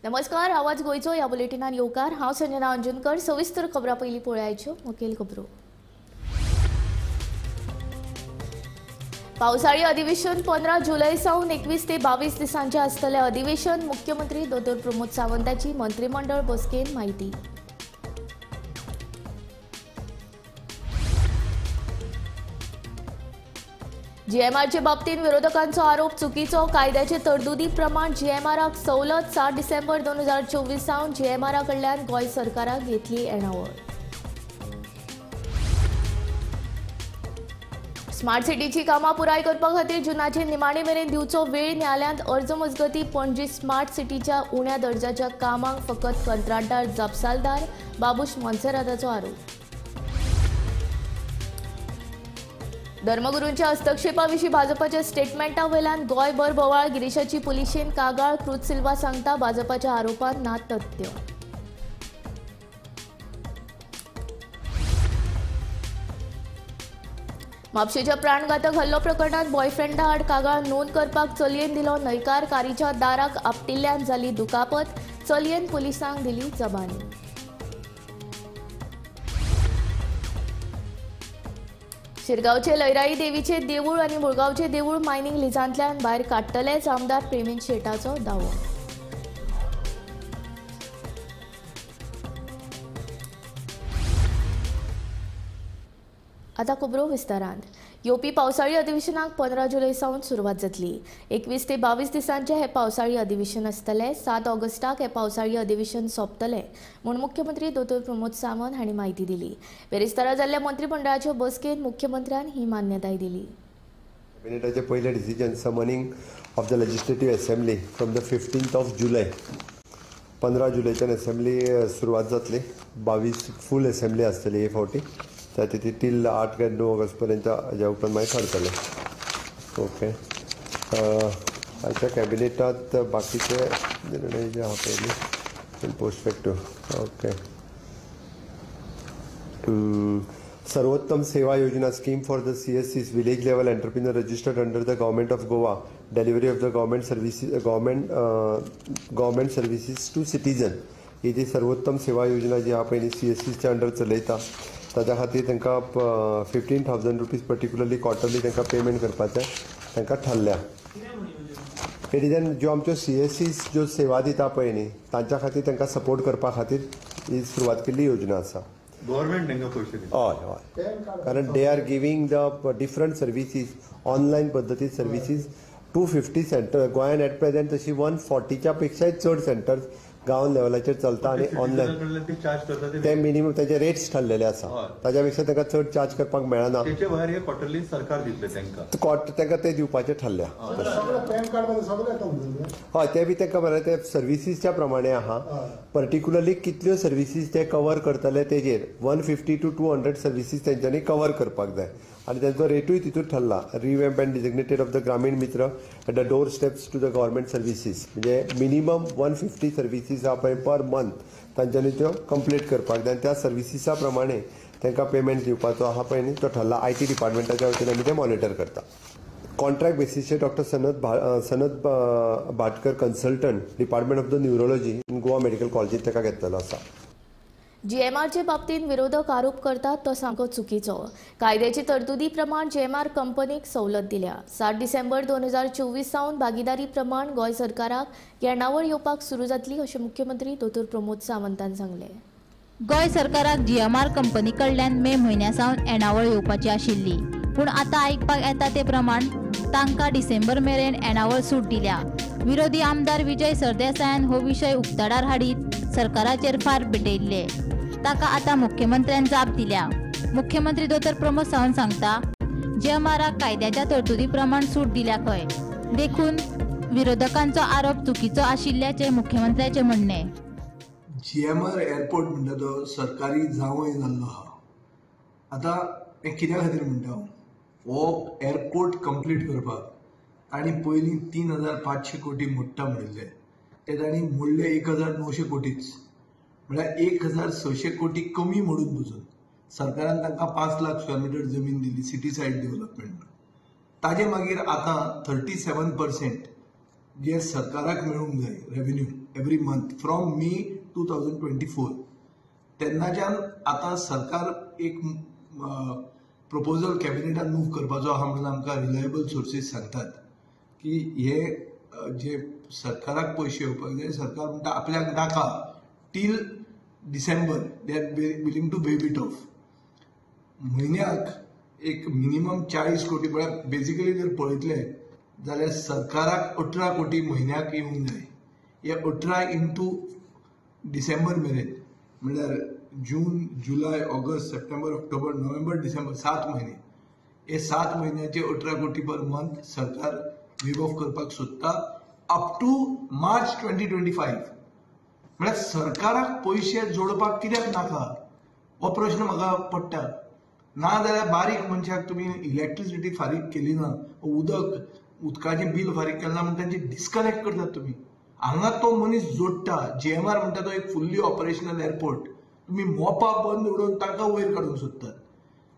नमस्कार, आवाज गोयचो ह्या बुलेटिनात येवकार। हांव संजना अंजुनकर। सविस्तर खबरां पयलीं पळोवयाच्यो मुखेल खबरो। पावसाळी अधिवेशन 15 जुलै सावन 21 ते 22 दिसांचे आसतले अधिवेशन। मुख्यमंत्री दोतोर प्रमोद सावंताची मंत्रिमंडळ बसकेन माहिती। जीएमआरचे बाबतीत विरोधकांचो आरोप चुकीचो। कायद्याचे तरतुदी प्रमाण जीएमआराक सवलत 7 डिसेंबर 2024 सावन जीएमआरा कडल्यान गोंय सरकाराक घेतली येणावळ। स्मार्ट सिटीची कामां पुराय करपा खातीर जुनाचे निमाणे मेरेन दिवचो वेळ। न्यायालयांत अर्ज मजगती पणजी स्मार्ट सिटीच्या उण्या दर्जाच्या कामांक फकत कंत्राटदार जापसालदार। बाबूश मोन्सेराताचो आरोप। धर्मगुरूंच्या हस्तक्षेपाविशीं भाजपाच्या स्टेटमेंटा वयल्यान गोंयभर बोवाळ। गिरीशाची पुलिशेन कागाळ। क्रूज सिल्वा सांगता भाजपाच्या आरोपांत ना तथ्य। म्हापशेच्या प्राणघातक हल्लो प्रकरणात बॉयफ्रेंडा आड कागाळ नोंद करपाक चलयेन दिलो न्हयकार। कारीच्या दाराक आपटिल्ल्यान जाली दुखापत। चलयेन पुलिसांक दिली जबानी। शिरगांवचे लयराई देवीचे देवूळ आनी मुळगांवचे देवूळ मायनिंग लिजांतल्यान भायर काडटलेच। आमदार प्रेमीन शेटाचो दावो। आता खबरो विस्तारांत। येवपी पावसाळी अधिवेशनाक 15 जुलै सावन सुरवात जातली। 21 ते 22 दिसांचे हे पावसाळी अधिवेशन आसतले। 7 ऑगस्टाक हे पावसाळी अधिवेशन सोंपतले म्हूण मुख्यमंत्री दोतोर प्रमोद सावंत हांणी माहिती दिली। बेरेस्तारा जाल्ल्या मंत्रिमंडळाच्या बसकेंत मुख्यमंत्र्यान ही मान्यताय दिली। कॅबिनेटाचे पयले decision summoning of the legislative assembly from the 15th of July 15 जुलैच्यान असेंब्ली सुरवात जातली। 22 फूल असेंब्ली आसतली हे फावटी। ती टील 8 ते 9 ऑगस्ट पर्यंत हेज्या उपरांत मागीर थारतले। ओके, आयच्या कॅबिनेटांत बाकीचे निर्णय जे आहा पयली पोस्टफेक्टिव्ह। ओके, सर्वोत्तम सेवा योजना scheme for the CSCs village level entrepreneur registered under the government of Goa delivery of the government services to citizen. ही जी सर्वोत्तम सेवा योजना जी आहा पळय CSCच्या अंडर चलयता ताच्या खातीर तांकां 15,000 रुपीज पर्टिक्युलरली क्वार्टरली तांकां पेमेंट करपाचें तांकां थारल्या। हेडिजन ज्यो आमच्यो CSCs ज्यो सेवा दिता पळय न्ही तांच्या खातीर तांकां सपोर्ट करपा खातीर ही सुरवात केल्ली योजना आसा। गव्हर्नमेंट तांकां पयशे दिता। हय, कारण they are giving the different services online पद्दतीन सर्विसीस 250 सेंटर गोंयांत एट प्रेझेंट तशी 140च्या पेक्षाय चड सेंटर्स गांव लेवलाचेर चलता आनी ऑनलायन ते मिनिमम ताचे रेट्स ठरलेले आसा। ताच्या पेक्षा तांकां चड चार्ज करपाक मेळना। तेचे भायर हे क्वार्टरली सरकार दितले तांकां तांकां ते दिवपाचें ठरल्या। हय, ते बी तांकां बरें ते सर्विसीसच्या प्रमाणे आहा। पर्टिक्युलरली कितल्यो सर्विसीस ते कवर करतले तेजेर 150 to 200 सर्विसीस तेंच्यांनी कवर करपाक जाय आनी तांचो रेटूय तितूंत ठरला। Revamp and designated of the Gramin Mitra at the doorsteps to the government services म्हणजे मिनिमम 150 सर्विसीस आहा पळय पर मंथ तांच्यांनी त्यो कंप्लीट करपाक जाय। त्या सर्विसीसा प्रमाणे तांकां पेमेंट दिवपाचो आहा पळय न्ही तो ठरला। IT डिपार्टमेंटाच्या वतीन आमी ते मॉनिटर करता। कॉन्ट्रॅक्ट बेसिसचेर doctor Sanat Bhatkar consultant department of the neurology in Goa medical कॉलेजींत ताका घेतलेलो आसा। जीएमआरचे बाबतीत विरोधक आरोप करतात तो सामको चुकीचो। कायद्याची तरतुदी प्रमाण जीएमआर कंपनीक सवलत दिल्या। 7 डिसेंबर 2024 सावन भागीदारी प्रमाण गोंय सरकाराक येणावळ येवपाक सुरू जातली अशें मुख्यमंत्री दोतोर प्रमोद सावंतान सांगले। गोंय सरकाराक जीएमआर कंपनी कडल्यान मे म्हयन्या सावन येणावळ येवपाची आशिल्ली, पूण आतां आयकपाक येता ते प्रमाण तांकां डिसेंबर मेरेन येणावळ सूट दिल्या। विरोधी आमदार विजय सरदेसायान हो विशय उक्ताडार हाडीत सरकाराचेर फार पेटयल्ले। ताका आतां मुख्यमंत्र्यान जाप दिल्या। मुख्यमंत्री दोतोर प्रमोद सावंत सांगता जीएमआराक कायद्याच्या तरतुदी प्रमाण सूट दिल्या खंय। देखून विरोधकांचो आरोप चुकीचो आशिल्ल्याचे मुख्यमंत्र्याचे म्हणणे। जीएमआर एअरपोर्ट म्हणटा तो सरकारी जावंय जाल्लो आहा। आतां हें कित्या खातीर म्हणटा हो एअरपोर्ट कंप्लीट करपाक तांणी पयलीं 3,500 कोटी मोडटा म्हणिल्ले ते तांणी मोडले 1,900 कोटीच म्हळ्यार 1,600 कोटी कमी मोडून पसून सरकारान तांकां 5 लाख स्क्वेअर मिटर जमीन दिली सिटी सायड डेव्हलपमेंट। ताजे मागीर आतां 37% जे सरकाराक मेळूंक जाय revenue every month from May 2024. तेन्नाच्यान आतां सरकार एक प्रपोजल कॅबिनेटान मूव करपाचो आहा म्हणून आमकां रिलायबल सोर्सीस सांगतात की हे जे सरकाराक पयशे येवपाक जाय, सरकार म्हणटा आपल्याक नाका till December they are willing to waive it off. म्हयन्याक एक मिनिमम 40 कोटी म्हळ्यार बेसिकली जर पळयतले जाल्यार सरकाराक 18 कोटी म्हयन्याक येवंक जाय. हे 18 इंटू डिसेंबर मेरेन म्हळ्यार जून, जुलय, ऑगस्ट, सप्टेंबर, ऑक्टोबर, नोव्हेंबर, डिसेंबर 7 महिने. हे 7 महिन्याचे 18 कोटी पर मंथ सरकार वेव ऑफ करपाक सोदता अप टू मार्च 2025. म्हळ्यार सरकाराक पयशे जोडपाक कित्याक नाका हो प्रश्न म्हाका पडटा. ना जाल्यार बारीक मनशाक तुमी इलेक्ट्रिसिटी फारीक केली ना, उदकाचें बिल फारीक केलें ना म्हणून तांची डिस्कनेक्ट करतात तुमी. हांगा तो मनीस जोडटा. GMR म्हणटा तो एक फुल्ली ऑपरेशनल एअरपोर्ट. तुम्ही मोपा बंद उडोवन तांकां वयर काडूंक सोदतात.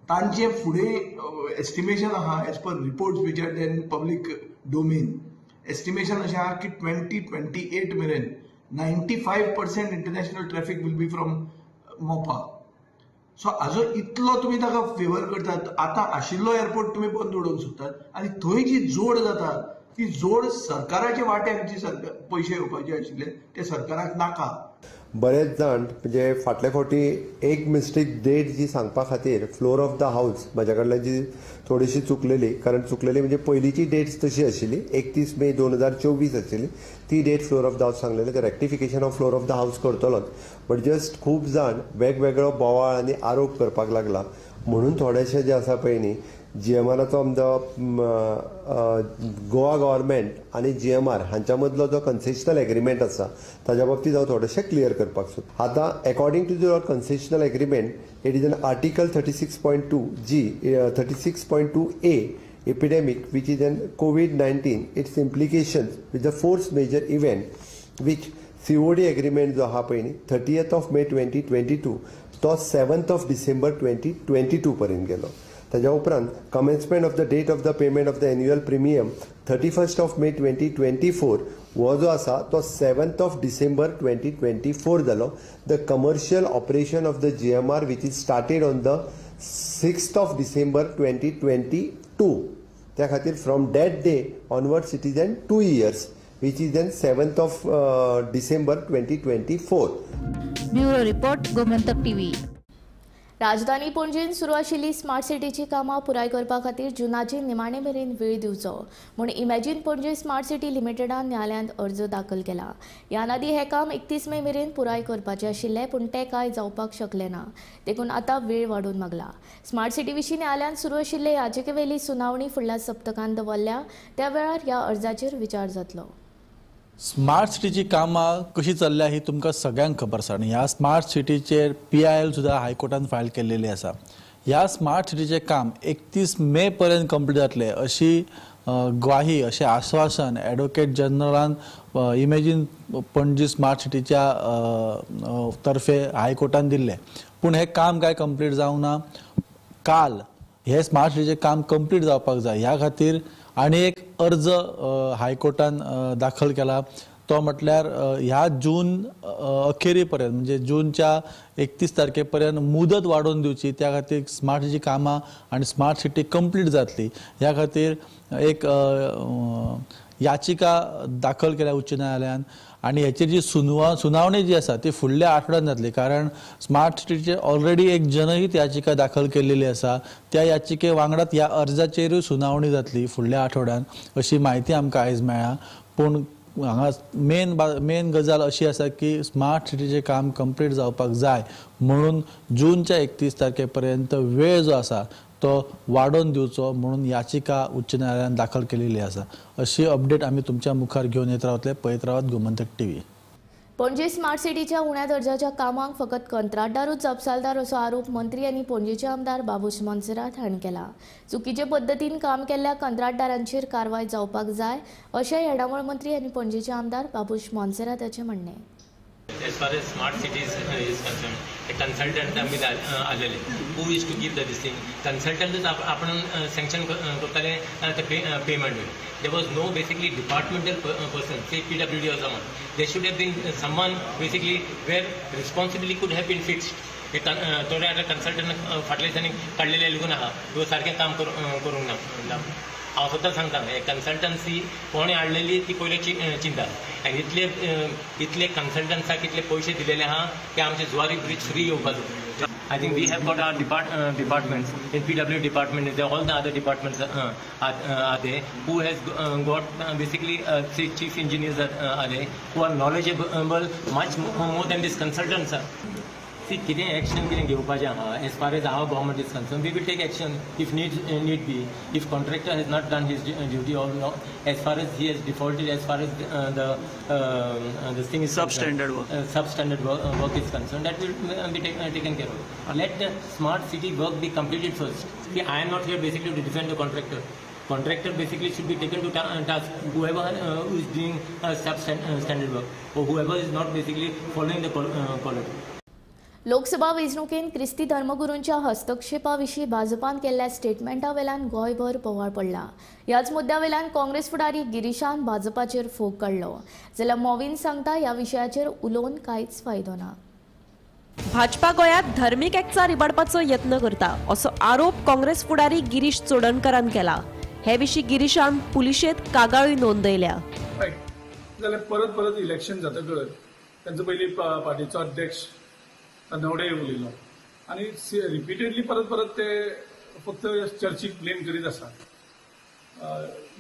तांचे फुडें एस्टिमेशन आहा as per reports which are in public domain. Estimation अशें आहा की 2028 मेरेन 95% international traffic will be from मोपा. सो हाजो इतलो तुमी ताका फेवर करतात. आतां आशिल्लो एअरपोर्ट तुमी बंद उडोवंक सोदतात आनी थंय जी जोड जाता ती जोड सरकाराच्या वाट्याक जी पयशे येवपाचे आशिल्ले ते सरकाराक नाका. बरेच जाण म्हणजे फाटल्या फावटी एक मिस्टेक डेट जी सांगपा खातीर फ्लोर ऑफ द हाऊस म्हाज्या कडल्यान जी थोडीशी चुकलेली, कारण चुकलेली म्हणजे पयलींची डेट्स तशी आशिल्ली 31 मे 2024 आशिल्ली, ती date floor of the house सांगलेली. ते rectification of floor of the house करतलोच. बट जस्ट खूब जाण वेगवेगळो बोवाळ आनी आरोप करपाक लागला. म्हणून थोडेशे जे आसा पळय न्ही GMRाचो आमचो गोवा गव्हर्मेंट आनी GMR हांच्या मदलो जो कन्सेशनल एग्रीमेंट आसा ताच्या बाबतींत हांव थोडेशें क्लियर करपाक सोदतां. आतां according to your concessional agreement it is an article 36.2G 36.2A epidemic which is an COVID-19 its implications with the force major event which COD agreement जो आहा पळय न्ही 30th of May 2022 तो 7th of December 2022 पर्यंत गेलो. ताज्या उपरांत commencement of the date of the payment of the annual premium 31st of May 2024 हो जो आसा तो 7th of December 2024 जालो. The commercial operation of the GMR which is started on the 6th of December 2022. त्या खातीर from that day onwards it is N 2 years which is then 7th of December 2024. Bureau report Gomantak TV. राजधानी पणजेन सुरू आशिल्ली smart सिटीची कामां पुराय करपा खातीर जुनाचे निमाणे मेरेन वेळ दिवचो म्हूण इमॅजिन पणजे स्मार्ट सिटी लिमिटेडान न्यायालयांत अर्ज दाखल केला. ह्या आदी हे काम 31 मे मेरेन पुराय करपाचें आशिल्लें पूण तें कांय जावपाक शकलें ना. देखून आतां वेळ वाडोवन मागला. स्मार्ट सिटी विशीं न्यायालयांत सुरू आशिल्ले याचिकेवेली सुनावणी फुडल्या सप्तकांत दवरल्या. त्या वेळार ह्या अर्जाचेर विचार जातलो. स्मार्ट सिटीची कामां कशी चल्ल्या ही तुमकां सगळ्यांक खबर आसा आनी ह्या स्मार्ट सिटीचेर PIL सुद्दां हायकोर्टान फायल केल्लेली आसा. ह्या स्मार्ट सिटीचें काम 31 मे पर्यंत कंप्लीट जातलें अशी ग्वाही अशें आश्वासन एडवोकेट जनरलान इमॅजिन पणजी स्मार्ट सिटीच्या तर्फे हायकोर्टान दिल्लें. पूण हें काम काय कंप्लीट जावंक ना. काल हे स्मार्ट सिटीचें काम कंप्लीट जावपाक जाय ह्या खातीर आनी एक अर्ज हायकोर्टान दाखल केला. तो म्हटल्यार ह्या जून अखेरी पर्यंत म्हणजे जूनच्या 31 तारखेपर्यंत मुदत वाडोवन दिवची. त्या खातीर स्मार्ट सिटी कामां आनी स्मार्ट सिटी कंप्लीट जातली ह्या खातीर एक याचिका दाखल केल्या उच्च न्यायालयान. आनी हेची जी सुनावणी जी आसा ती फुडल्या आठवड्यान जातली, कारण स्मार्ट सिटीचेर ऑलरेडी एक जनहीत याचिका दाखल केल्लेली आसा. त्या याचिके वांगडाच ह्या अर्जाचेरूय सुनावणी जातली फुडल्या आठवड्यान अशी म्हायती आमकां आयज मेळ्ळा. पूण हांगा मेन गजाल अशी आसा की स्मार्ट सिटीचें काम कंप्लीट जावपाक जाय म्हणून जूनच्या 31 तारखेपर्यंत वेळ जो आसा तो वाडोवन दिवचो म्हणून याचिका उच्च न्यायालयान दाखल केलेली आसा. अशी अपडेट आमी तुमच्या मुखार घेवन येत रावतले. पळयत रावात गोमंतक TV. पणजे स्मार्ट सिटीच्या उण्या दर्जाच्या कामांक फकत कंत्राटदारूच जबाबदार असो आरोप मंत्री आनी पणजेचे आमदार बाबूश मोन्सेरात हांणी केला. चुकीचे पद्दतीन काम केल्ल्या कंत्राटदारांचेर कारवाय जावपाक जाय अशें येणावळ मंत्री आनी पणजेचे आमदार बाबूश मोन्सेरात हाचें म्हणणें. As far as smart cities is concerned, consultant आमी आलेले who is to give the this thing कन्सल्टंटच आपण सँक्शन करताले payment there was no basically departmental person से PWD or someone there should have been someone basically where responsibility could have been fixed थोडे आता consultant फाटल्या दिसांनी काडलेले lagoon आहा तो सारकें काम करूंक ना हांव सुद्दां सांगता कन्सल्टन्सी कोणी हाडलेली ती पयले चिंता आनी इतले कन्सल्टंट्साक इतले पयशे दिलेले आहा की आमचे जुवारी ब्रीज फ्री येवपाचो I think we have got our departments in PW department all the other departments are there who has got basically say chief engineers are there who are knowledgeable much more than these consultants are. See, कितें action कितें घेवपाचें आहा as far as our government is concerned we will take action if need be if contractor has not done his duty or not as far as he has defaulted as far as this thing is substandard work is concerned that will be taken care of. Let the smart city work be completed first. See, I am not here basically to defend the contractor basically should be taken to task whoever who is doing substandard work or whoever is not basically following the quality. Lok Sabha वेंचणुकेंत क्रिस्ती धर्मगुरूंच्या हस्तक्षेपाविशीं भाजपान केल्ल्या स्टेटमेंटा वेल्यान गोंयभर बोवाळ पडला. ह्याच मुद्द्या वेल्यान काँग्रेस फुडारी गिरीशान भाजपाचेर फोग काडलो जाल्यार मोवीन सांगता ह्या विशयाचेर उलोवन कांयच फायदो ना. भाजपा गोंयांत धर्मीक एकचार इबाडपाचो यत्न करता असो आरोप काँग्रेस फुडारी गिरीश चोडणकरान केला. हे विशीं गिरीशान पुलिशेंत कागाळी नोंदयल्या. जाल्यार परत इलेक्शन जातकच तांचो पयलीं पार्टीचो अध्यक्ष नवडे उलयलो आनी रिपिटेडली परत ते फक्त चर्चीक ब्लेम करीत आसा.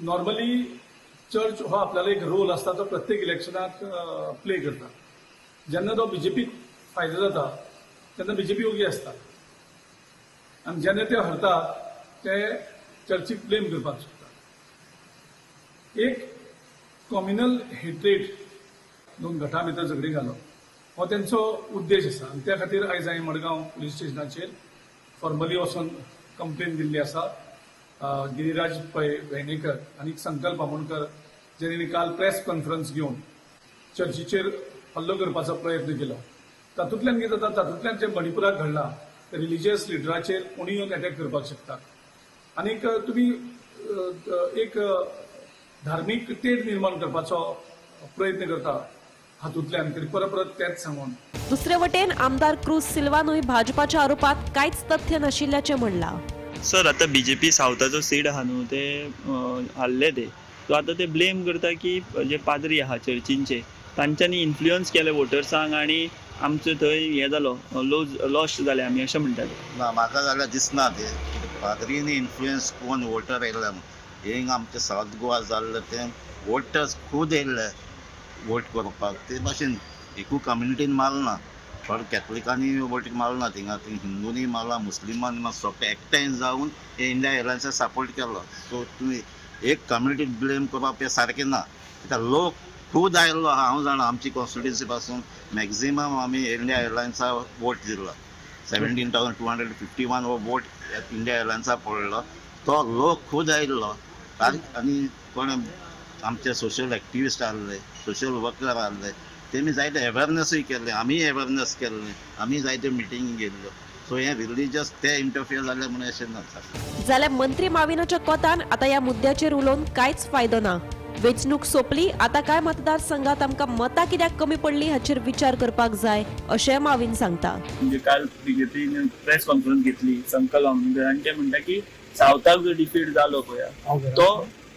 नॉर्मली चर्च हो आपल्याला एक रोल आसता तो प्रत्येक इलेक्शनाक प्ले करता. जेन्ना तो बीजेपीक फायदो जाता तेन्ना बीजेपी ओगी आसता आनी जेन्ना ते हरता ते चर्चीक ब्लेम करपाक शकता. एक कॉम्युनल हेट्रेड दोन गटां भितर झगडी घालप हो त्यांचो उद्देश आसा आनी त्या खातीर आयज हांवें मडगांव पुलीस स्टेशनाचेर फॉर्मली वचून कंप्लेन दिल्ली आसा. गिरीराज पै वेर्णेकर आनी संकल्प आमोणकर जेणी काल प्रेस कॉन्फरन्स घेवन चर्चीचेर हल्लो करपाचो प्रयत्न केलो. तातूंतल्यान कितें जाता तातूंतल्यान जे मणिपुराक घडला ते रिलिजियस लिडराचेर कोणूय येवन एटॅक करपाक शकता. आनीक तुमी एक धार्मीक तेढ निर्माण करपाचो प्रयत्न करता हातूंतल्यान तरी परत तेच सांगून. दुसरे वटेन आमदार क्रूज सिल्वानूय भाजपाच्या आरोपात कांयच तथ्य नाशिल्ल्याचें म्हणला. सर आता बीजेपी सावथाचो सीट आहा न्हू ते हारले ते सो आता ते ब्लेम करता की जे पाद्री आहा चर्चींचे तांच्यांनी इन्फ्लुअन्स केले वोटर्सांक आनी आमचो थंय हें जालो लॉस्ट जाले आमी अशें म्हणटात. ना म्हाका जाल्यार दिसना ते पाद्रीनी इन्फ्लुअन्स कोण वोटर येयले हें आमचे सावथ गोवा जाल्ले ते वोटर्स खूद येयले वोट करपाक ते भाशेन एकू कम्युनिटीन मारना थोडे कॅथलिकांनी वोटीक मारना थिंगा हिंदूनी मारला मुस्लिमांनी मारला सगळे एकठांय जावन हे इंडिया एअरलायन्साक सपोर्ट केलो. सो तुमी एक कम्युनिटी ब्लेम करप हें सारकें ना कित्याक लोक खूद आयिल्लो हांव जाणा आमची कॉन्स्टिट्युन्सी पासून मॅक्झिमम आमी इंडिया एअरलायन्साक वोट दिल्लो 17,251 हो वोट इंडिया एअरलायन्साक पडलो. तो लोक खूद आयिल्लो आनी कोण आमचे सोशल एक्टिविस्ट आहले सोशल वर्कर आहले तेमी जायते अवेरनेसूय केल्ले आमी अवेरनेस केल्ले आमी जायते मिटींग गेल्ल्यो. सो हे रिलिजियस ते इंटरफियर जाले म्हणून अशें ना. जाल्यार मंत्री माविनाच्या कोतान आता ह्या मुद्द्याचेर उलोवन कांयच फायदो ना. वेंचणूक सोंपली आता काय मतदारसंघात आमकां मतां कित्याक कमी पडली हाचेर विचार करपाक जाय अशें माविन सांगता. म्हणजे काल बीजेपीन प्रेस कॉन्फरन्स घेतली संकल्प आमोणकर आनी ते म्हणटा की सावथाक जो डिफीट जालो पळय तो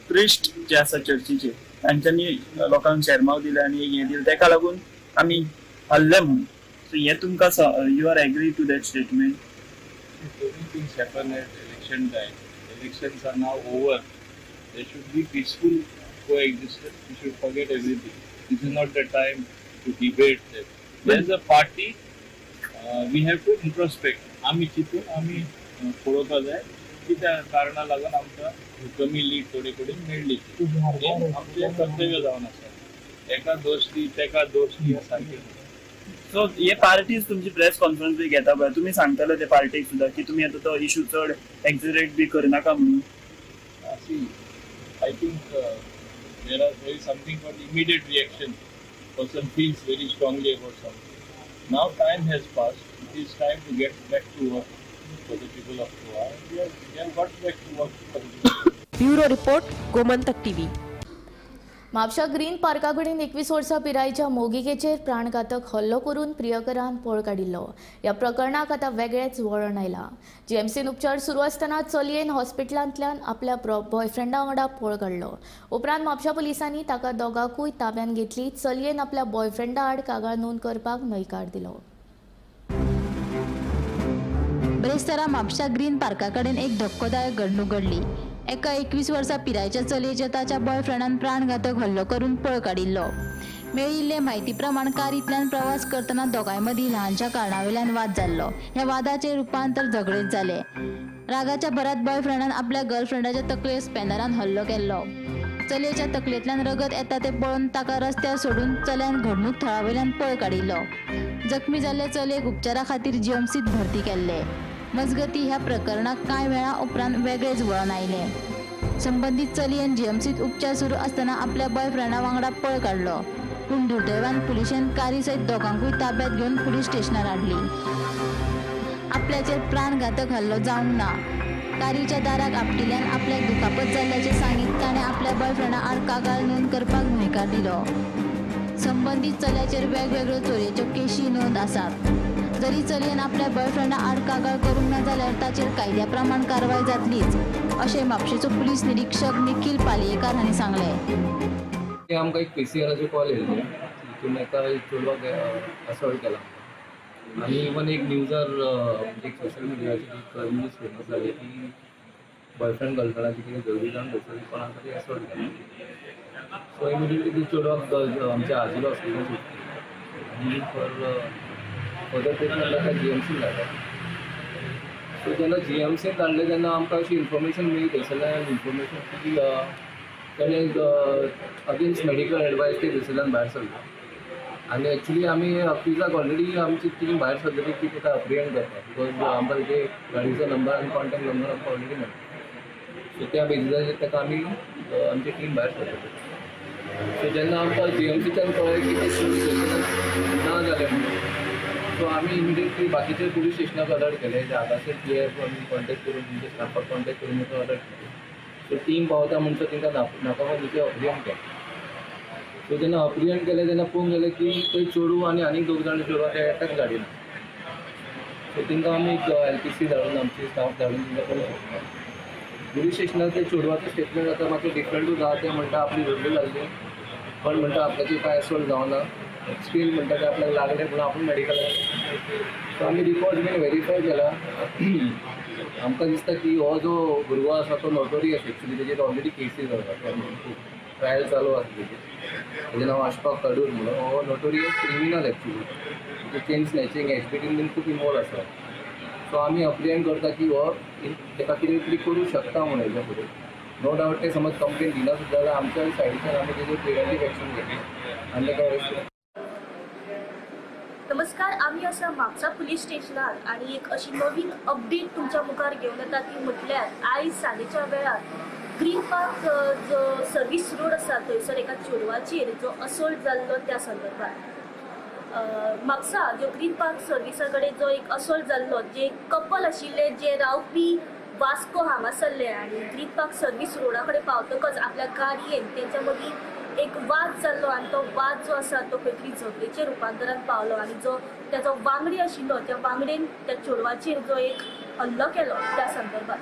प्रिस्ट जे आसा चर्चीचे तांच्यांनी लोकांक शर्माव दिले आनी हें दिलें तेका लागून आमी हल्ले म्हणून. सो हें तुमकां you are agree to that statement. Things happen at election time. Elections are now over. There should be peaceful coexistence. We should forget everything. This is not the time to debate them. There's a party. We have to introspect. आमी चिंतून आमी पळोवपा जाय की त्या कारणा लागून आमकां कमी लीड थोडे कडेन मेळ्ळी. आमचें कर्तव्य जावन आसा. एका दोश दी तेका दोश दी सारकें. सो हे पार्टीज तुमची प्रेस कॉन्फरन्स बी घेता पळय तुमी सांगताले ते पार्टीक सुद्दां की तुमी आतां तो इशू चड एक्झिरेट बी करनाका म्हणून. See, I think there is something called immediate reaction. Person feels very strongly about something. Now time has passed. It is time to get back to work for the people of Goa. We have got back to work for the people. Bureau report, Gomantak TV. Mhapsa green पार्का कडेन 21 वर्सां पिरायेच्या मोगिकेचेर प्राणघातक हल्लो करून प्रियकरान पळ काडिल्लो. ह्या प्रकरणाक आतां वेगळेच वळण आयलां. जीएमसीन उपचार सुरू आसतना चलयेन हॉस्पिटलांतल्यान आपल्या बॉयफ्रेंडा वांगडा पळ काडलो. उपरांत म्हापशा पुलिसांनी ताका दोगांकूय ताब्यात घेतली. चलयेन आपल्या बॉयफ्रेंडा आड कागाळ नोंद करपाक न्हयकार दिलो. ब्रेस्तारा म्हापशा ग्रीन पार्का कडेन एक धक्कोदायक घडणूक घडली. एका 21 वर्सां पिरायेच्या चलयेचेर ताच्या बॉयफ्रेंडान प्राणघातक हल्लो करून पळ काडिल्लो. मेळिल्ले म्हायती प्रमाण कारींतल्यान प्रवास करतना दोगांय मदीं ल्हानशा कारणावेल्यान वाद जाल्लो. ह्या वादाचें रुपांतर झगडेंत जालें. रागाच्या भरात बॉयफ्रेंडान आपल्या गर्लफ्रेंडाच्या तकलेर स्पॅनरान हल्लो केल्लो. चलयेच्या तकलेंतल्यान रगत येता तें पळोवन ताका रस्त्यार सोडून चल्यान घडणूक थळावेल्यान पळ काडिल्लो. जखमी जाल्ले चलयेक उपचारा खातीर जीएमसीत भरती केल्ले. मजगतीं ह्या प्रकरणाक कांय वेळा उपरांत वेगळेच वळण आयलें. संबंदीत चलयेन जीएमसीत उपचार सुरू आसतना आपल्या बॉयफ्रेंडा वांगडा पळ काडलो. पूण दुर्दैवान पुलिशेन कारी सयत दोगांकूय ताब्यात घेवन पुलीस स्टेशनार हाडली. आपल्याचेर प्राणघातक हल्लो जावंक ना. कारीच्या दाराक आपटिल्ल्यान आपल्याक दुखापत जाल्ल्याचें सांगीत ताणें आपल्या बॉयफ्रेंडा आड कागाळ नोंद करपाक न्हयकार दिलो. संबंदीत चल्याचेर वेगवेगळ्यो चोरयेच्यो केशी नोंद आसात. जरी चलयेन आपल्या बॉयफ्रेंडा आड कागाळ करूंक ना जाल्यार ताचेर कायद्या प्रमाण कारवाय जातलीच, अशें म्हापशेचो पुलीस निरीक्षक निखिल पालयेकार हांणी सांगलें. आमकां एक पीसीआराचो कॉल येयल्लो. तितून एका चेडवाक असॉल्ट केला आनी इवन एक न्यूजार एक सोशल मिडियाचेर एक न्यूज फेमस जाली की बॉयफ्रेंड गर्लफ्रेंडाची कितें झगडी जावन थंयसर कोणाक तरी असॉल्ट केला. सो इमिडिएटली ती चेडवाक आमच्या आजिलो हॉस्पिटलांत आनी फर्दर ट्रिटमेंट ताका जीएमसीन धाडला. सो जेन्ना जीएमसीन धाडले तेन्ना आमकां अशी इन्फॉर्मेशन मेळ्ळी थंयसरल्यान इन्फॉर्मेशन की ताणें अगेन्स्ट मेडिकल एडवायस ते थंयसरल्यान भायर सरलो. आनी एक्चुली आमी अक्युजाक ऑलरेडी आमची टीम भायर सरलेली की ताका अप्रिहेंड करता. बिकॉज आमकां तेजे गाडीचो नंबर आनी कॉन्टॅक्ट नंबर आमकां ऑलरेडी मेळ्ळा. सो त्या बेजिसाचेर ताका आमी आमची टीम भायर सरलेली. सो जेन्ना आमकां जीएमसीच्यान कळ्ळें की ते ना जालें म्हणून सो आमी इमिडिएटली बाकीचे पुलीस स्टेशनाक अलर्ट केले. ते हांगासर पीएफ आमी कॉन्टॅक्ट करून तुमच्या स्टाफाक कॉन्टॅक्ट करून ताका अलर्ट केले. सो टीम पावता म्हणटा तांकां नाका म्हणचे अप्रिहेंड केलें. सो जेन्ना अप्रिहेंड केलें तेन्ना पळोवंक गेलें की थंय चेडूं आनी 2 जाण चेडवां ते येताच गाडयेन. सो तांकां आमी LPC धाडून आमचे स्टाफ धाडून तांकां करूंक शकता. पुलीस स्टेशनार ते चेडवाचो स्टेटमेंट जाता मातसो डिफरंटूच आहा. ते म्हणटा आपली झगडी जाल्ली पण म्हणटा आपल्याचेर कांय असोल्ट जावना. स्टील म्हणटा ते आपल्याक लागले म्हणून आपण मेडिकलाक. सो आमी रिपोर्ट बीन व्हेरीफाय केला. आमकां दिसता की हो जो भुरगो आसा तो नोटोरियस. एक्चुली तेजेर ऑलरेडी केसीस आसा. ट्रायल चालू आसा तेजें नांव अशफाक कडूर म्हणून. हो notorious criminal actually. Chain snatching एक्सपिटीन बीन खूब इन्वॉल्व आसा. सो आमी अप्रिहेंड करता की हो ताका कितें तरी करूं शकता म्हणून हेच्या फुडें. नो डावट ते समज कंप्लेन दिना सुद्दां जाल्यार आमच्या सायडीच्यान आमी तेजेर प्रिव्हेंटीव एक्शन घेतली आनी ताका अरेस्ट केला. नमस्कार, आम्ही आसा म्हापसा पुलीस स्टेशनार आणि एक अशी नवीन अपडेट तुमच्या मुखार घेऊन येता ती म्हटल्यार आयज सांजेच्या वेळार ग्रीन पार्क जो सर्वीस रोड आसा थंयसर एका चेडवाचेर जो असोल्ट जाल्लो त्या संदर्भात म्हापसा जो ग्रीन पार्क सर्विसा कडेन जो एक असोल्ट जाल्लो जे कपल आशिल्ले जे रावपी वास्को हांगासरले आनी ग्रीन पार्क सर्वीस रोडा कडेन पावतकच आपल्या गाडयेन तेंच्या मदीं एक वाद जाल्लो आनी तो वाद जो आसा तो खंय तरी झगडेचे रुपांतरान पावलो आनी जो तेजो वांगडी आशिल्लो त्या वांगडेन त्या चेडवाचेर जो एक हल्लो केलो त्या संदर्भात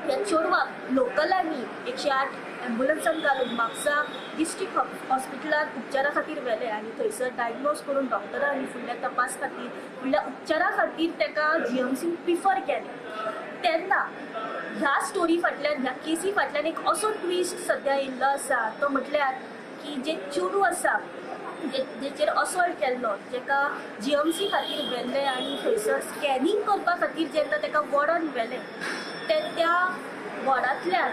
त्या चेडवाक लोकलांनी 108 एम्ब्युलन्सान घालून म्हापसा डिस्ट्रिक्ट हॉस्पिटलांत उपचारा खातीर व्हेले आनी थंयसर डायग्नोज करून डॉक्टरांनी फुडल्या तपास खातीर फुडल्या उपचारा खातीर ताका जीएमसीन प्रिफर केलें. तेन्ना ह्या स्टोरी फाटल्यान ह्या केसी फाटल्यान एक असो ट्विस्ट सद्या येयल्लो आसा तो म्हटल्यार की जे चेडूं आसा जेचेर असॉल्ट केल्लो जेका जीएमसी खातीर व्हेल्लें आनी थंयसर स्कॅनिंग करपा खातीर जेन्ना ताका वॉर्डान व्हेलें ते त्या वॉर्डांतल्यान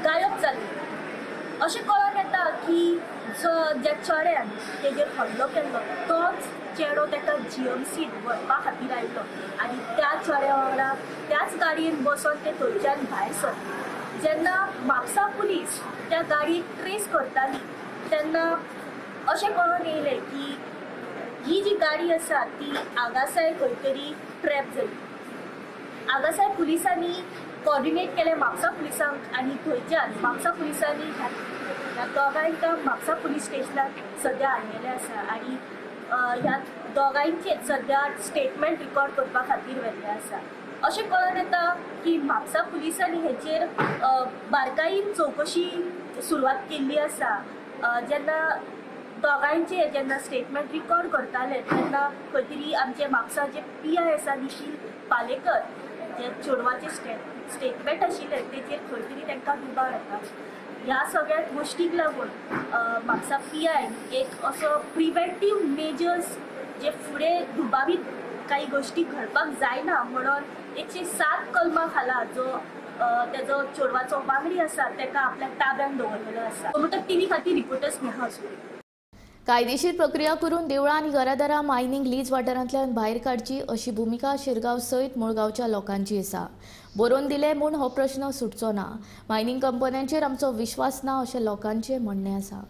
गायब जालें अशें कळोन येता की जो ज्या चेड्यान तेजेर हल्लो केल्लो तोच चेडो ताका जीएमसीन व्हरपा खातीर आयलो आनी त्या चेड्या वांगडा त्याच गाडयेन बसून ते थंयच्यान भायर सरले. जेन्ना म्हापसा पुलीस त्या गाडयेक ट्रेस करताली तेन्ना अशें कळोन येयलें की ही जी गाडी आसा ती आगासाय खंय तरी ट्रॅप जाली. आगासाय पुलिसांनी कॉर्डिनेट केले म्हापसा पुलिसांक आनी थंयच्यान म्हापसा पुलिसांनी ह्या दोगांयका म्हापसा पुलीस स्टेशनाक सद्या हाडलेले आसा आनी ह्या दोगांयचे सद्या स्टेटमेंट रिकॉर्ड करपा खातीर व्हेल्ले आसा. अशें कळून येता की म्हापसा पुलिसांनी हेचेर बारकायेन चवकशी सुरवात केल्ली आसा. जेन्ना दोगांयचे जेन्ना स्टेटमेंट रिकॉर्ड करताले तेन्ना खंय तरी आमचे म्हापसाचे PI आसा निखील पालेकर जे चेडवाचे स्टेटमेंट आशिल्ले तेचेर खंय तरी तांकां दुबाव येता. ह्या सगळ्या गोश्टीक लागून म्हापसा PI एक असो प्रिव्हेंटीव मेजर्स जे फुडें दुबावीत काही गोष्टी घडपाक जायना म्हणून 107 कलमा खाला जो तेजो चेडवाचो वांगडी आसा तेका आपल्या ताब्यान दवरलेलो आसा. म्हणून टीव्ही खातीर रिपोर्टर्स नेहा सुरे. कायदेशीर प्रक्रिया करून देवळां आनी घरादारां मायनिंग लीज वाठारांतल्यान भायर काडची अशी भुमिका शिरगांव सयत मुळगांवच्या लोकांची आसा. बरोवन दिले म्हूण हो प्रश्न सुटचो ना. मायनिंग कंपन्यांचेर आमचो विश्वास ना अशें लोकांचें म्हणणें आसा.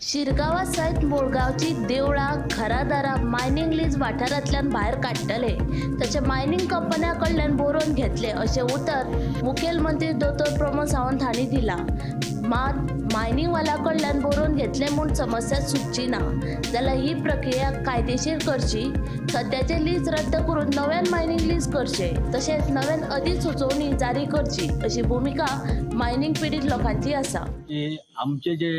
शिरगांवा सयत मुळगांवची देवळां घरादारां मायनिंग लीज वाठारांतल्यान भायर काडटले तशें मायनिंग कंपन्यां कडल्यान बरोवन घेतले अशें उतर मुखेलमंत्री दोतोर प्रमोद सावंत हांणी दिलां. मात मायनिंग वाल्या कडल्यान बरोवन घेतले म्हूण समस्या सुटची ना जाल्यार ही प्रक्रिया कायदेशीर करची. सद्याचे लीज रद्द करून नव्यान मायनिंग लीज करचे तशेंच नव्यान अधिसुचोवणी जारी करची अशी भुमिका मायनिंग पीडित लोकांची आसा. आमचे जे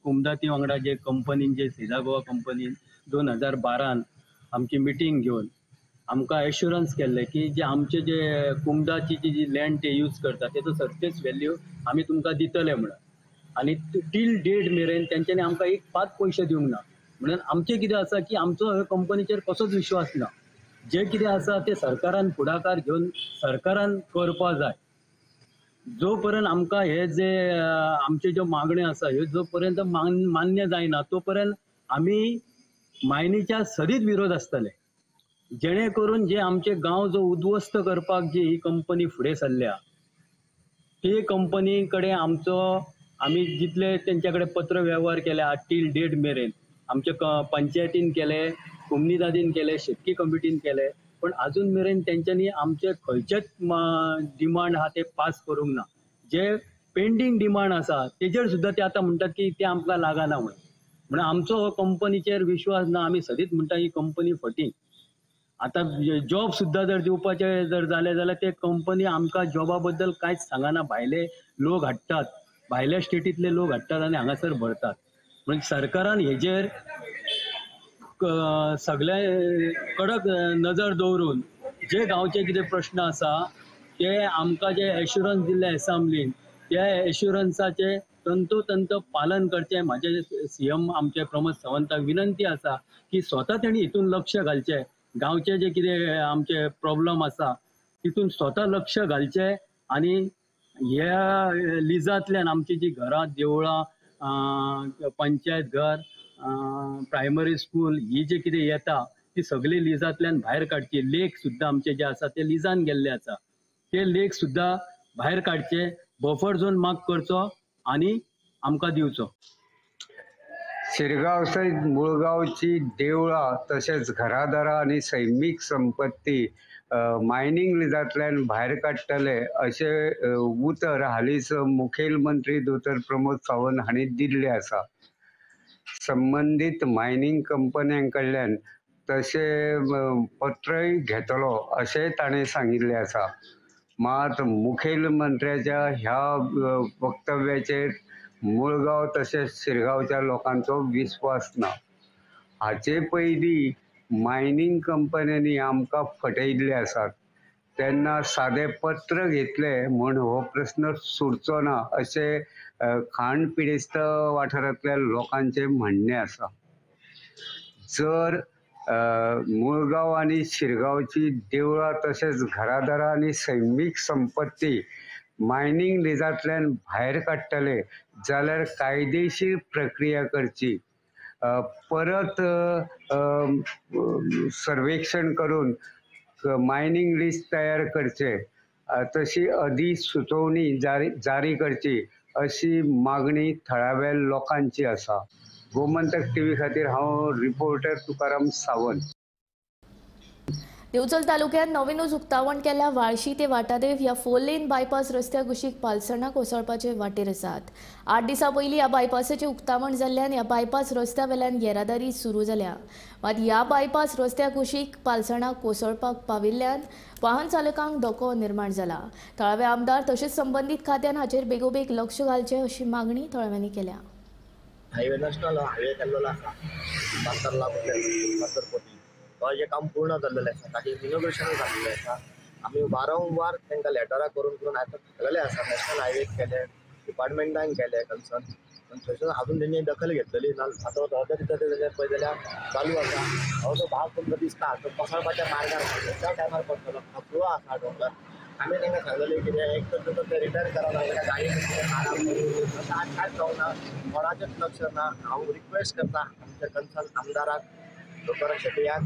कुमदाती वांगडा जे कंपनीन जे सीधा गोवा कंपनीन 2012 आमची मिटींग घेवन आमकां एश्युरन्स केल्ले की जे आमचे जे कुमदाची जी लँड ते यूज करता तेचो सर्फेस व्हॅल्यू आमी तुमकां दितले म्हणून आनी टील डेट मेरेन तेंच्यांनी आमकां एक 5 पयशे दिवंक ना. म्हणून आमचें कितें आसा की आमचो ह्या कंपनीचेर कसोच विश्वास ना. जे कितें आसा ते सरकारान फुडाकार घेवन सरकारान करपा जाय. जो पर्यंत आमकां हे जे आमचे ज्यो मागण्यो आसा ह्यो जो पर्यंत मान्य जायना तो पर्यंत आमी मायनीच्या सरीत विरोध आसतले. जेणे करून जे आमचे गांव जो उद्ध्वस्त करपाक जी ही कंपनी फुडें सरल्या ते कंपनी कडेन आमी जितले तेंच्या कडेन पत्र वेव्हार केल्या टील डेट मेरेन आमचे पंचायतीन केले, कोमनीदादीन केले, शेतकी कमिटीन केले, पण अजून मेरेन तेंच्यांनी आमचे खंयचेच डिमांड आहा ते पास करूंक ना. जे पेंडींग डिमांड आसा तेजेर सुद्दां ते आतां म्हणटात की ते आमकां लागना म्हणून आमचो कंपनीचेर विश्वास ना. आमी सदींच म्हणटा ही कंपनी फटींग. आतां जॉब सुद्दां जर दिवपाचे जर जाले जाल्यार ते कंपनी आमकां जॉबा बद्दल कांयच सांगना. भायले लोक हाडटात, भायल्या स्टेटींतले लोक हाडटात आनी हांगासर भरतात. म्हणजे सरकारान हेजेर सगळे कडक नजर दवरून जे गांवचे कितें प्रश्न आसा ते आमकां जे एश्युरन्स दिल्ले एसांब्लीन त्या एश्युरन्साचे तंतोतंत पालन करचें म्हाजे CM आमचे प्रमोद सावंताक विनंती आसा की स्वता तेणी हितून लक्ष घालचें. गांवचे जे कितें आमचे प्रॉब्लम आसा तितून स्वता लक्ष घालचें आनी ह्या लिजांतल्यान आमची जी घरां देवळां पंचायत घर प्रायमरी स्कूल ही जी कितें येता ती सगळी लिजांतल्यान भायर काडची. लेक सुद्दां आमचे जे आसा ते लिजान गेल्ले आसा ते लेक सुद्दां भायर काडचे. बफर झोन मार्क करचो आनी आमकां दिवचो. शिरगांव सयत मुळगांवची देवळां तशेंच घरादारां आनी सैमीक संपत्ती मायनिंग लिजांतल्यान भायर काडटले अशें उतर हालींच मुखेलमंत्री दोतोर प्रमोद सावंत हांणी दिल्लें आसा. संबंदीत मायनिंग कंपन्यां कडल्यान तशें पत्रय घेतलो अशेंय ताणें सांगिल्लें आसा. मात मुखेलमंत्र्याच्या ह्या वक्तव्याचेर मुळगांव तशेंच शिरगांवच्या लोकांचो विश्वास ना. हाचे पयलीं मायनिंग कंपन्यांनी आमकां फटयल्ले आसात तेन्ना सादें पत्र घेतलें म्हूण हो प्रश्न सुटचो ना अशें खाण पिडेस्त वाठारांतल्या लोकांचें म्हणणें आसा. जर मुळगांव आनी शिरगांवची देवळां तशेंच घरादारां आनी सैमीक संपत्ती मायनिंग लिजांतल्यान भायर काडटले जाल्यार कायदेशीर प्रक्रिया करची. परत सर्वेक्षण करून मायनिंग लिस्ट तयार करचे तशी अधिसुचोवणी जारी करची अशी मागणी थळाव्या लोकांची आसा. गोमंतक टीव्ही खातीर हांव रिपोर्टर तुकाराम सावंत. देवचल तालुक्यात नवीनच उक्तावण केल्ल्या वाळशी ते वाटादेव ह्या 4 लेन बायपास रस्त्या कुशीक पालसणां कोसळपाचे वाटेर आसात. 8 दिसां पयलीं ह्या बायपासाचें उक्तावण जाल्ल्यान ह्या बायपास रस्त्या वेल्यान येरादारी सुरू जाल्या. मात ह्या बायपास रस्त्या कुशीक पालसणां कोसळपाक पाविल्ल्यान वाहन चालकांक धोको निर्माण जाला. थळावे आमदार तशेंच संबंधीत खात्यान हाचेर बेगोबेग लक्ष घालचें अशी मागणी थळाव्यांनी केल्या. हायवे नॅशनल हायवे केल्लो आसा मातरला मातरपोटी तो काम पूर्ण जाल्लेलें आसा ताचें इनोग्रेशन जाल्लेलें आसा. आमी वारंवार तांकां लेटरां करून आतां केलेलें आसा. नॅशनल हायवे केले, डिपार्टमेंटान केले कन्सर्न, पण थंयसर अजून तेंणी दखल घेतलेली ना. आतां अर्दे ताचेर पळय जाल्यार चालू आसा. हो जो भाग तुमकां दिसता तो कोसळपाच्या मार्गार आसा, त्या टायमार पडटलो खचलो आसा डोंगर. आमी तांकां सांगलेलें कितें एक तर ते रिपेर करा नाजाल्यार गाडी आतां आज कांयच जावंक ना, कोणाचेंच लक्ष ना. हांव रिक्वेस्ट करता आमच्या कन्सर्न आमदाराक डॉक्टर शेट्याक,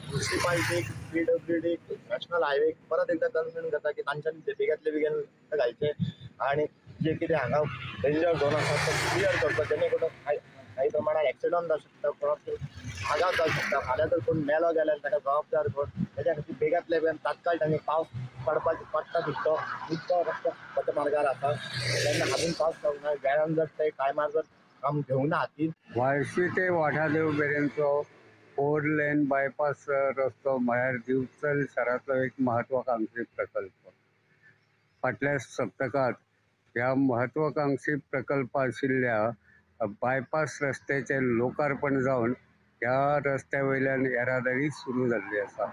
म्युनिसिपालिटीक, PWD, नॅशनल हायवे परत एकदा कन्सर्न करता की तांच्यांनी बेगांतले बेगीन घालचे आनी जे कितें हांगा डेंजर झोन आसा तो क्लियर करता. जेणे करून काही प्रमाणात एक्सिडंट जावं शकता, कोणाक आघात जावं शकता. फाल्यां जर कोण मेलो जाल्यार ताका जबाबदार कोण, तेच्या खातीर बेगांतले बेगीन तात्काळ तांणी पावस पडटा तितको रस्तो मार्गार आसा. तेन्ना अजून पावस जावंक ना. वेळान जर ते टायमार जर काम घेवंक ना हातीन. वाळशी ते वाठादेव मेरेनचो 4 लेन बायपास रस्तो म्हळ्यार दिवचल शारांतलो एक महत्वाकांक्षी प्रकल्प. फाटल्या सप्तकांत ह्या महत्वाकांक्षी प्रकल्प आशिल्ल्या बायपास रस्त्याचें लोकार्पण जावन ह्या रस्त्या वयल्यान येरादारी सुरू जाल्ली आसा.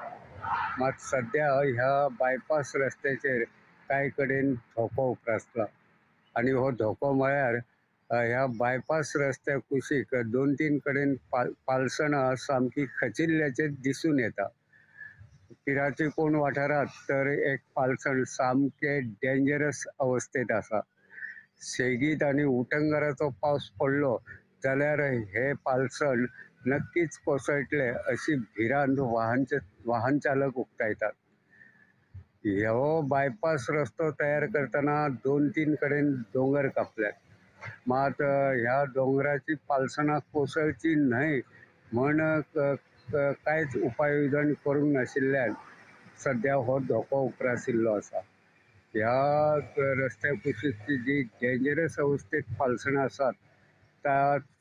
मात सद्या ह्या बायपास रस्त्याचेर कांय कडेन धोको उप्रासला आनी हो धोको म्हळ्यार ह्या बायपास रस्त्या कुशीक 2-3 कडेन पालसणां सामकी खचिल्ल्याचे दिसून येता. पिराची कोण वाठारांत तर एक पालसण सामके डेंजरस अवस्थेत आसा. सेगीत आनी उटंगराचो पावस पडलो जाल्यार हे पालसण नक्कीच कोसळटले अशी भिरांत वाहन चालक उक्तायतात. ह्यो बायपास रस्तो तयार करतना 2-3 कडेन दोंगर कापल्यात. मात ह्या दोंगराची पालसणां कोसळची न्हय म्हण कांयच उपाय येवजण करूंक नाशिल्ल्यान सद्या हो धोको उप्रासिल्लो आसा. ह्या रस्त्या कुशीकची जी डेंजरस अवस्थेत पालसणां आसात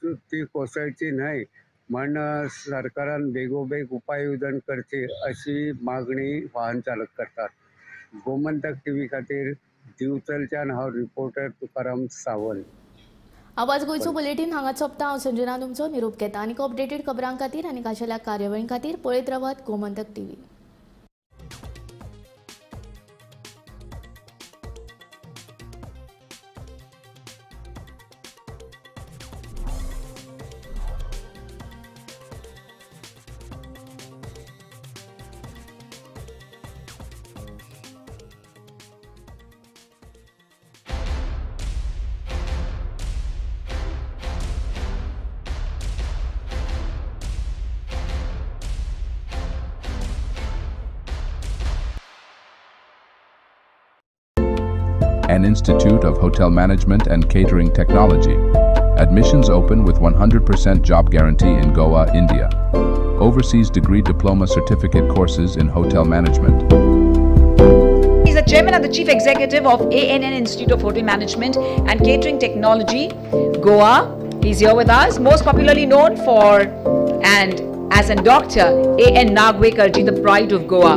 ती कोसळची न्हय म्हण सरकारान बेगोबेग उपाय येवजण करची अशी मागणी वाहन चालक करतात. गोमंतक टीव्ही खातीर दिवचलच्यान हांव रिपोर्टर तुकाराम सावंत. आवाज गोयचो बुलेटिन हांगा सोंपता. हांव संजना तुमचो निरोप घेता. आनीक अपडेटेड खबरां खातीर आनी खाशेल्या कार्यावळीं खातीर पळयत रावात Gomantak TV. An Institute of Hotel Management and Catering Technology. Admissions open with 100% job guarantee in Goa, India. Overseas degree diploma certificate courses in hotel management. He's the chairman and the chief executive of ANN Institute of Hotel Management and Catering Technology, Goa. He's here with us, most popularly known for and as a Dr. A.N. Nagwekarji, the pride of Goa.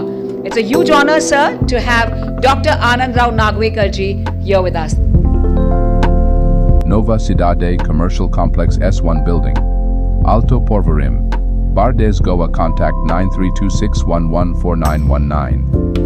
It's a huge honor, sir, to have Dr. Anand Rao Nagwekarji here with us. Nova Cidade Commercial Complex S1 Building. Alto Porvorim. Bardes, Goa. Contact 9326114919.